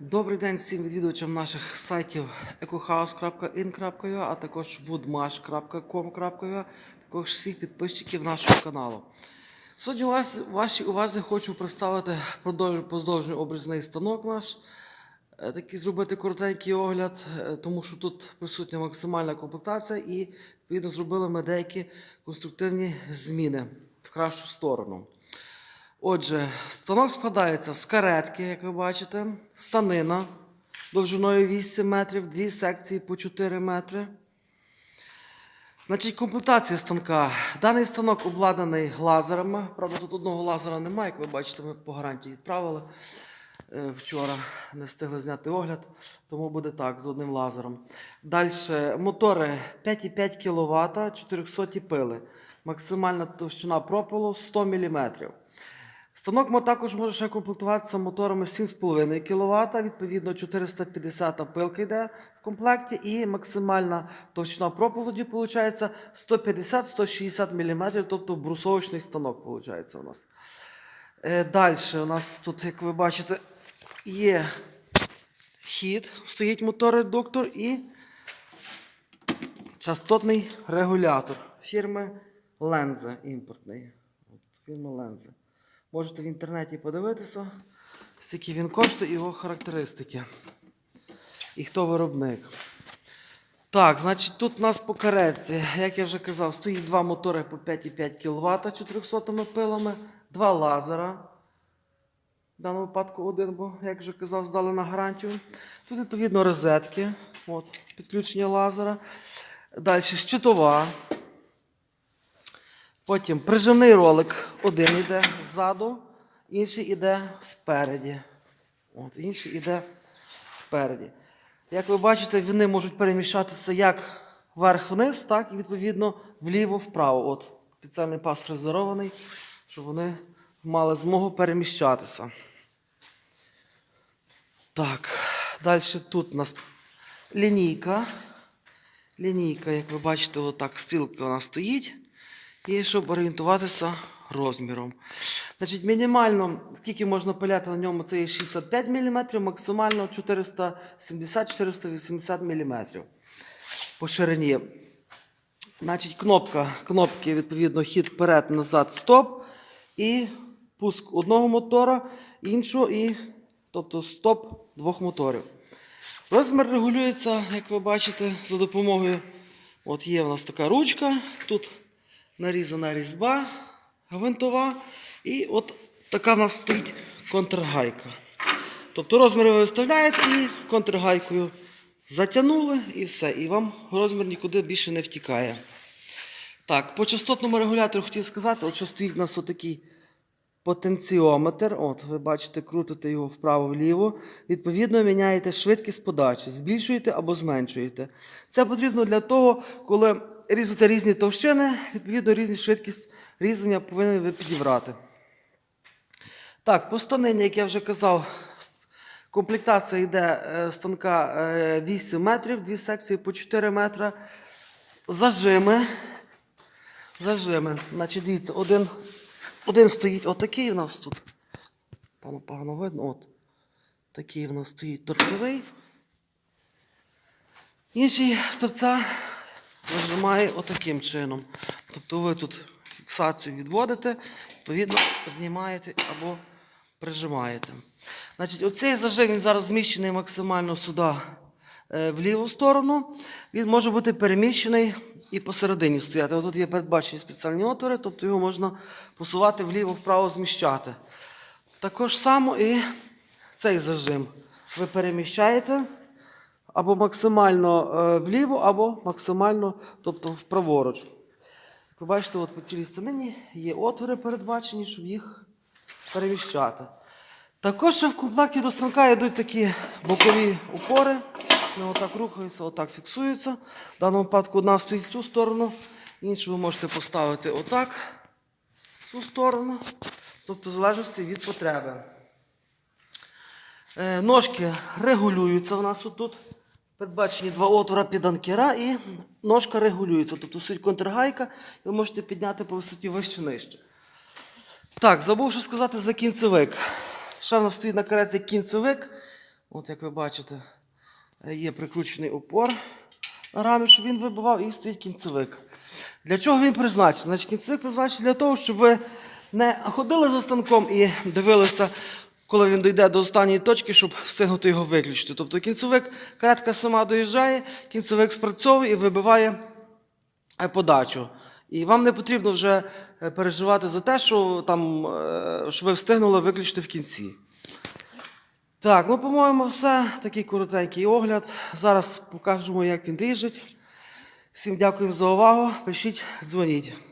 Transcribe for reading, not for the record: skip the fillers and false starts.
Добрий день всім відвідувачам наших сайтів ecohouse.in.ua, а також woodmash.com.ua, також всіх підписчиків нашого каналу. Сьогодні вашій увазі хочу представити продовжний обрізний станок наш. Такий зробити коротенький огляд, тому що тут присутня максимальна комплектація і відповідно зробили ми деякі конструктивні зміни в кращу сторону. Отже, станок складається з каретки, як ви бачите, станина довжиною 8 метрів, дві секції по 4 метри. Значить, комплектація станка. Даний станок обладнаний лазерами. Правда, тут одного лазера немає, як ви бачите, ми по гарантії відправили. Вчора не встигли зняти огляд, тому буде так, з одним лазером. Далі, мотори 5,5 кВт, 400 пили. Максимальна товщина пропилу 100 мм. Станок також може ще комплектуватися моторами 7,5 кВт, відповідно 450 пилка йде в комплекті і максимальна товщина пропилу виходить 150-160 мм, тобто брусовочний станок виходить у нас. Далі у нас тут, як ви бачите, є хід, стоїть мотор-редуктор і частотний регулятор фірми Лензе імпортний. Фірма Лензе. Можете в інтернеті подивитися, скільки він коштує і його характеристики. І хто виробник. Так, значить тут у нас по каретці, як я вже казав, стоїть два мотори по 5,5 кВт 400 пилами, два лазера. В даному випадку один, бо, як вже казав, здали на гарантію. Тут, відповідно, розетки, от, підключення лазера. Далі щитова. Потім прижимний ролик один йде ззаду, інший йде спереді. От, інший йде спереді. Як ви бачите, вони можуть переміщатися як вверх-вниз, так і відповідно вліво-вправо. От, спеціальний пас фрезерований, щоб вони мали змогу переміщатися. Так, далі тут у нас лінійка. Лінійка, як ви бачите, отак стрілка у нас стоїть. І щоб орієнтуватися розміром. Значить, мінімально, скільки можна пиляти на ньому, це є 65 мм, максимально 470-480 мм по ширині. Значить, кнопки, відповідно, хід вперед, назад, стоп. І пуск одного мотора, іншого, тобто стоп двох моторів. Розмір регулюється, як ви бачите, за допомогою, от є у нас така ручка, тут нарізана різьба гвинтова. І от така в нас стоїть контргайка. Тобто розмір ви виставляєте і контргайкою затягнули і все. І вам розмір нікуди більше не втікає. Так, по частотному регулятору хотів сказати, от що стоїть у нас отакий потенціометр. От, ви бачите, крутите його вправо-вліво. Відповідно, міняєте швидкість подачі, збільшуєте або зменшуєте. Це потрібно для того, коли різати різні товщини, відповідно, різну швидкість різання повинні ви підібрати. Так, по станині, як я вже казав, комплектація йде станка 8 метрів, дві секції по 4 метри. Зажими. Значить, дивіться, один стоїть отакий у нас тут. Погано видно. От. Такий у нас стоїть торцевий. Інший з торця нажимає отаким чином. Тобто ви тут фіксацію відводите, відповідно знімаєте або прижимаєте. Значить, оцей зажим він зараз зміщений максимально сюди в ліву сторону. Він може бути переміщений і посередині стояти. Ось тут є передбачені спеціальні отвори, тобто його можна посувати вліво-вправо, зміщати. Також само і цей зажим ви переміщаєте або максимально вліво, або максимально, тобто вправоруч. Ви бачите, от по цілій станині є отвори передбачені, щоб їх переміщати. Також в комплекті до станка йдуть такі бокові опори. Вони отак рухаються, отак фіксуються. В даному випадку одна стоїть в цю сторону, іншу ви можете поставити отак, в цю сторону, тобто в залежності від потреби. Ножки регулюються у нас тут. Передбачені два отвора під анкера і ножка регулюється. Тобто стоїть контргайка, і ви можете підняти по висоті вище-нижче. Так, забув що сказати за кінцевик. Ще в нас стоїть на каретці кінцевик. От як ви бачите, є прикручений опор на рамі, щоб він вибивав, і стоїть кінцевик. Для чого він призначений? Значить, кінцевик призначений для того, щоб ви не ходили за станком і дивилися, коли він дійде до останньої точки, щоб встигнути його виключити. Тобто кінцевик, каретка сама доїжджає, кінцевик спрацьовує і вибиває подачу. І вам не потрібно вже переживати за те, що ви встигнули виключити в кінці. Так, ну, по-моєму, все. Такий коротенький огляд. Зараз покажемо, як він ріжить. Всім дякуємо за увагу. Пишіть, дзвоніть.